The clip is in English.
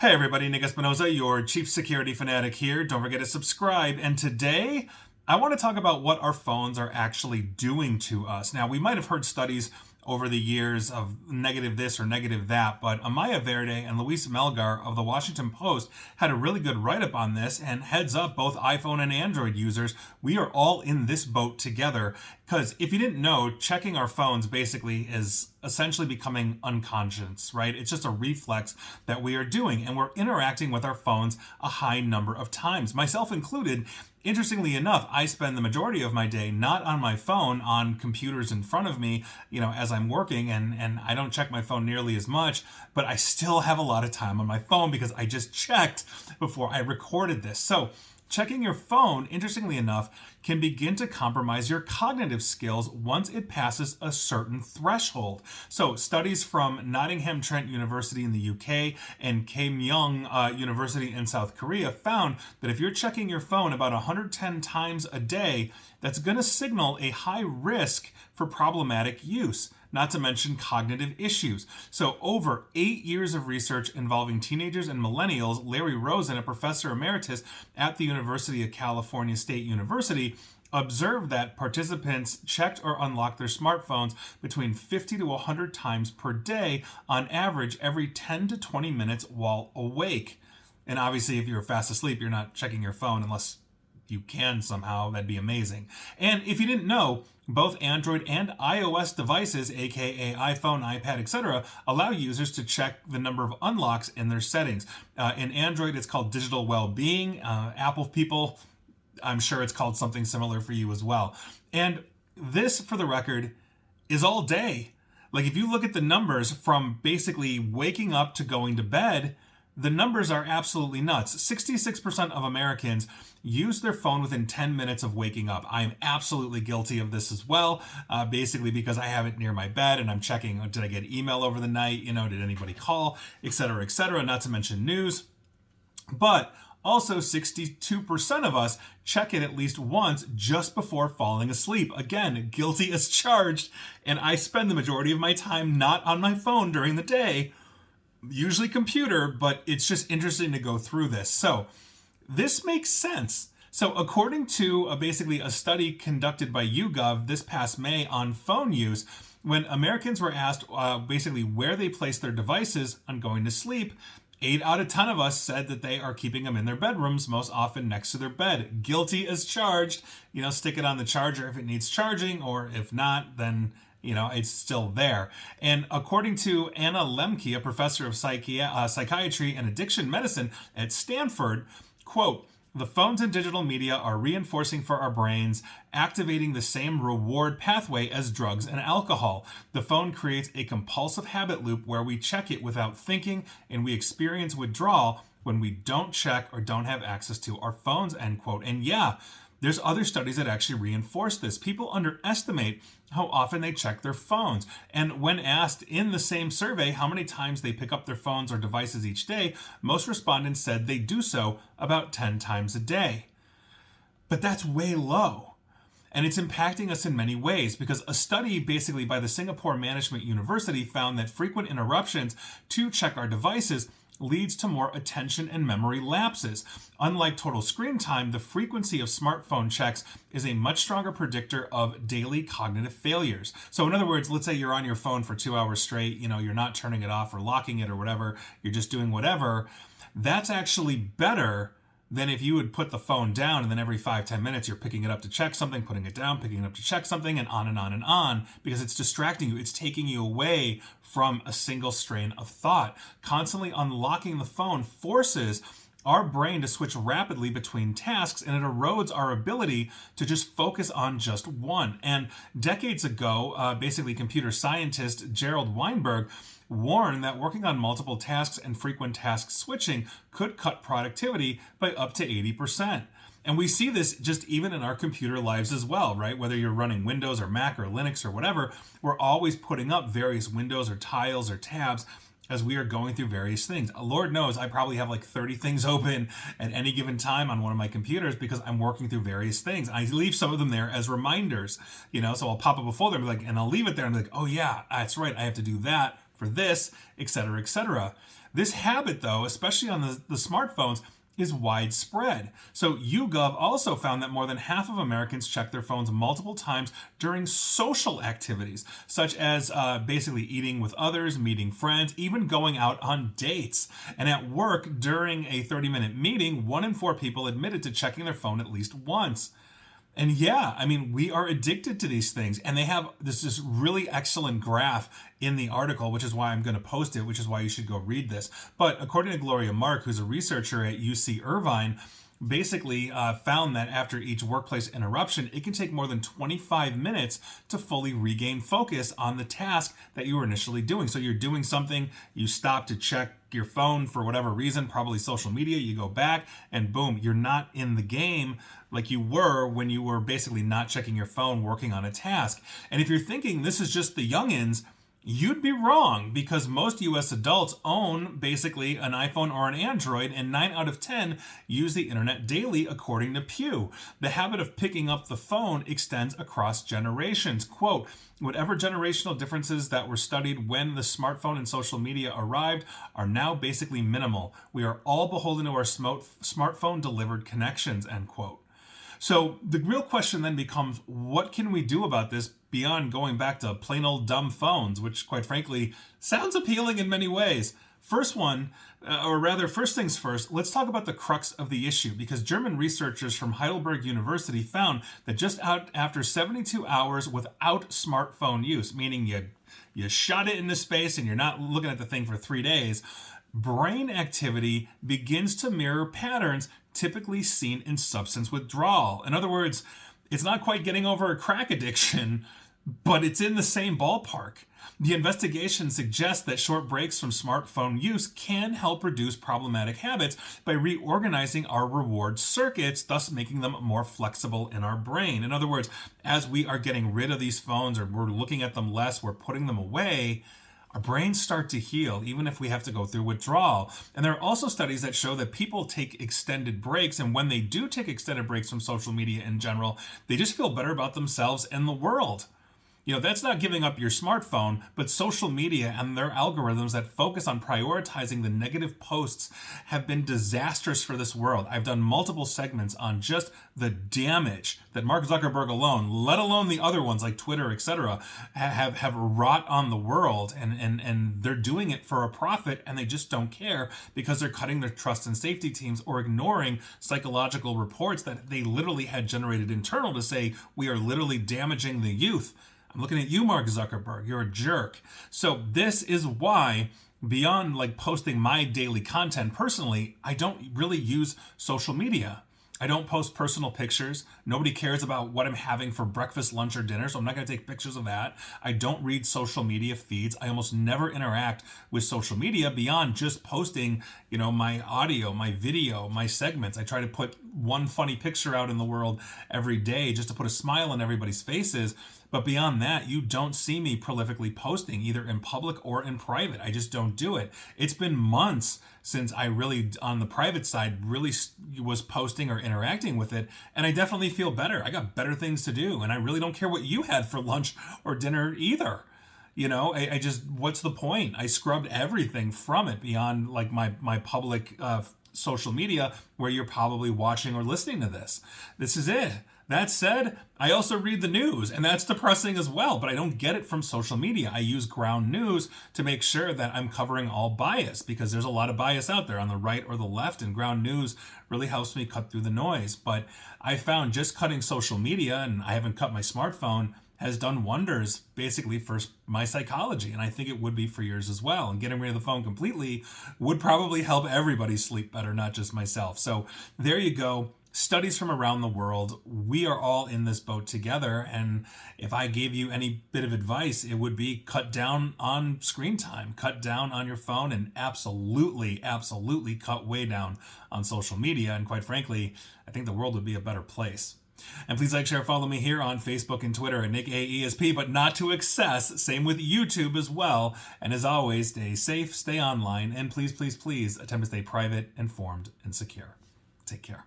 Hey everybody, Nick Espinoza, your chief security fanatic here. Don't forget to subscribe. And today, I want to talk about what our phones are actually doing to us. Now, we might have heard studies over the years of negative this or negative that, but Amaya Verde and Luis Melgar of the Washington Post had a really good write-up on this, and heads up, both iPhone and Android users, we are all in this boat together, because if you didn't know, checking our phones basically is essentially becoming unconscious, right? It's just a reflex that we are doing, and we're interacting with our phones a high number of times, myself included. Interestingly enough, I spend the majority of my day not on my phone, on computers in front of me, as I'm working, and I don't check my phone nearly as much, but I still have a lot of time on my phone because I just checked before I recorded this. So, checking your phone, interestingly enough, can begin to compromise your cognitive skills once it passes a certain threshold. So, studies from Nottingham Trent University in the UK and Keimyung University in South Korea found that if you're checking your phone about 110 times a day, that's going to signal a high risk for problematic use, not to mention cognitive issues. So over 8 years of research involving teenagers and millennials, Larry Rosen, a professor emeritus at the University of California State University, observed that participants checked or unlocked their smartphones between 50 to 100 times per day, on average every 10 to 20 minutes while awake. And obviously, if you're fast asleep, you're not checking your phone unless you can somehow. That'd be amazing. And if you didn't know, both Android and iOS devices, aka iPhone, iPad, etc., allow users to check the number of unlocks in their settings. In Android, it's called digital well-being. Apple people, I'm sure it's called something similar for you as well. And this, for the record, is all day. Like, if you look at the numbers from basically waking up to going to bed, the numbers are absolutely nuts. 66% of Americans use their phone within 10 minutes of waking up. I am absolutely guilty of this as well, basically because I have it near my bed and I'm checking, did I get email over the night? Did anybody call, etc., not to mention news. But also, 62% of us check it at least once just before falling asleep. Again, guilty as charged, and I spend the majority of my time not on my phone during the day, usually computer, but it's just interesting to go through this. So this makes sense. So according to basically a study conducted by YouGov this past May on phone use, when Americans were asked basically where they place their devices on going to sleep, 8 out of 10 of us said that they are keeping them in their bedrooms, most often next to their bed. Guilty as charged. Stick it on the charger if it needs charging, or if not, then it's still there. And according to Anna Lemke, a professor of psychiatry and addiction medicine at Stanford, quote, "The phones and digital media are reinforcing for our brains, activating the same reward pathway as drugs and alcohol. The phone creates a compulsive habit loop where we check it without thinking, and we experience withdrawal when we don't check or don't have access to our phones," end quote. And yeah, there's other studies that actually reinforce this. People underestimate how often they check their phones. And when asked in the same survey how many times they pick up their phones or devices each day, most respondents said they do so about 10 times a day. But that's way low. And it's impacting us in many ways, because a study basically by the Singapore Management University found that frequent interruptions to check our devices leads to more attention and memory lapses. Unlike total screen time, the frequency of smartphone checks is a much stronger predictor of daily cognitive failures. So in other words, let's say you're on your phone for 2 hours straight, you're not turning it off or locking it or whatever, you're just doing whatever. That's actually better than if you would put the phone down and then every 5-10 minutes you're picking it up to check something, putting it down, picking it up to check something, and on and on and on, because it's distracting you. It's taking you away from a single strain of thought. Constantly unlocking the phone forces our brain to switch rapidly between tasks, and it erodes our ability to just focus on just one. And decades ago, basically computer scientist Gerald Weinberg warned that working on multiple tasks and frequent task switching could cut productivity by up to 80%. And we see this just even in our computer lives as well, right? Whether you're running Windows or Mac or Linux or whatever, we're always putting up various windows or tiles or tabs as we are going through various things. Lord knows I probably have like 30 things open at any given time on one of my computers because I'm working through various things. I leave some of them there as reminders, so I'll pop up a folder and I'll leave it there and be like, oh yeah, that's right, I have to do that for this, etc., etc. This habit, though, especially on the smartphones, is widespread. So YouGov also found that more than half of Americans check their phones multiple times during social activities, such as basically eating with others, meeting friends, even going out on dates. And at work, during a 30-minute meeting, 1 in 4 people admitted to checking their phone at least once. And yeah, I mean, we are addicted to these things. And they have this really excellent graph in the article, which is why I'm going to post it, which is why you should go read this. But according to Gloria Mark, who's a researcher at UC Irvine, basically found that after each workplace interruption, it can take more than 25 minutes to fully regain focus on the task that you were initially doing. So you're doing something, you stop to check your phone for whatever reason, probably social media, you go back and boom, you're not in the game like you were when you were basically not checking your phone working on a task. And if you're thinking this is just the youngins, you'd be wrong, because most US adults own basically an iPhone or an Android, and 9 out of 10 use the internet daily, according to Pew. The habit of picking up the phone extends across generations. Quote, whatever generational differences that were studied when the smartphone and social media arrived are now basically minimal. We are all beholden to our smartphone delivered connections, end quote. So the real question then becomes, what can we do about this beyond going back to plain old dumb phones, which quite frankly sounds appealing in many ways? First things first, let's talk about the crux of the issue, because German researchers from Heidelberg University found that just after 72 hours without smartphone use, meaning you shot it into space and you're not looking at the thing for 3 days, brain activity begins to mirror patterns typically seen in substance withdrawal. In other words, it's not quite getting over a crack addiction, but it's in the same ballpark. The investigation suggests that short breaks from smartphone use can help reduce problematic habits by reorganizing our reward circuits, thus making them more flexible in our brain. In other words, as we are getting rid of these phones, or we're looking at them less, we're putting them away, our brains start to heal, even if we have to go through withdrawal. And there are also studies that show that people take extended breaks, and when they do take extended breaks from social media in general, they just feel better about themselves and the world. You know, that's not giving up your smartphone, but social media and their algorithms that focus on prioritizing the negative posts have been disastrous for this world. I've done multiple segments on just the damage that Mark Zuckerberg alone, let alone the other ones like Twitter, etc., have wrought on the world, and they're doing it for a profit, and they just don't care because they're cutting their trust and safety teams or ignoring psychological reports that they literally had generated internal to say we are literally damaging the youth. I'm looking at you, Mark Zuckerberg. You're a jerk. So this is why, beyond like posting my daily content personally, I don't really use social media. I don't post personal pictures. Nobody cares about what I'm having for breakfast, lunch, or dinner, so I'm not going to take pictures of that. I don't read social media feeds. I almost never interact with social media beyond just posting, my audio, my video, my segments. I try to put one funny picture out in the world every day just to put a smile on everybody's faces. But beyond that, you don't see me prolifically posting either in public or in private. I just don't do it. It's been months since I really, on the private side, really was posting or interacting with it. And I definitely feel better. I got better things to do. And I really don't care what you had for lunch or dinner either. I just, what's the point? I scrubbed everything from it beyond like my public social media where you're probably watching or listening to this. This is it. That said, I also read the news, and that's depressing as well, but I don't get it from social media. I use ground news to make sure that I'm covering all bias, because there's a lot of bias out there on the right or the left, and ground news really helps me cut through the noise. But I found just cutting social media, and I haven't cut my smartphone, has done wonders basically for my psychology, and I think it would be for yours as well. And getting rid of the phone completely would probably help everybody sleep better, not just myself. So there you go. Studies from around the world. We are all in this boat together. And if I gave you any bit of advice, it would be cut down on screen time, cut down on your phone, and absolutely cut way down on social media. And quite frankly, I think the world would be a better place. And please like, share, follow me here on Facebook and Twitter at Nick AESP, but not to excess. Same with YouTube as well. And as always, stay safe, stay online, and please attempt to stay private, informed, and secure. Take care.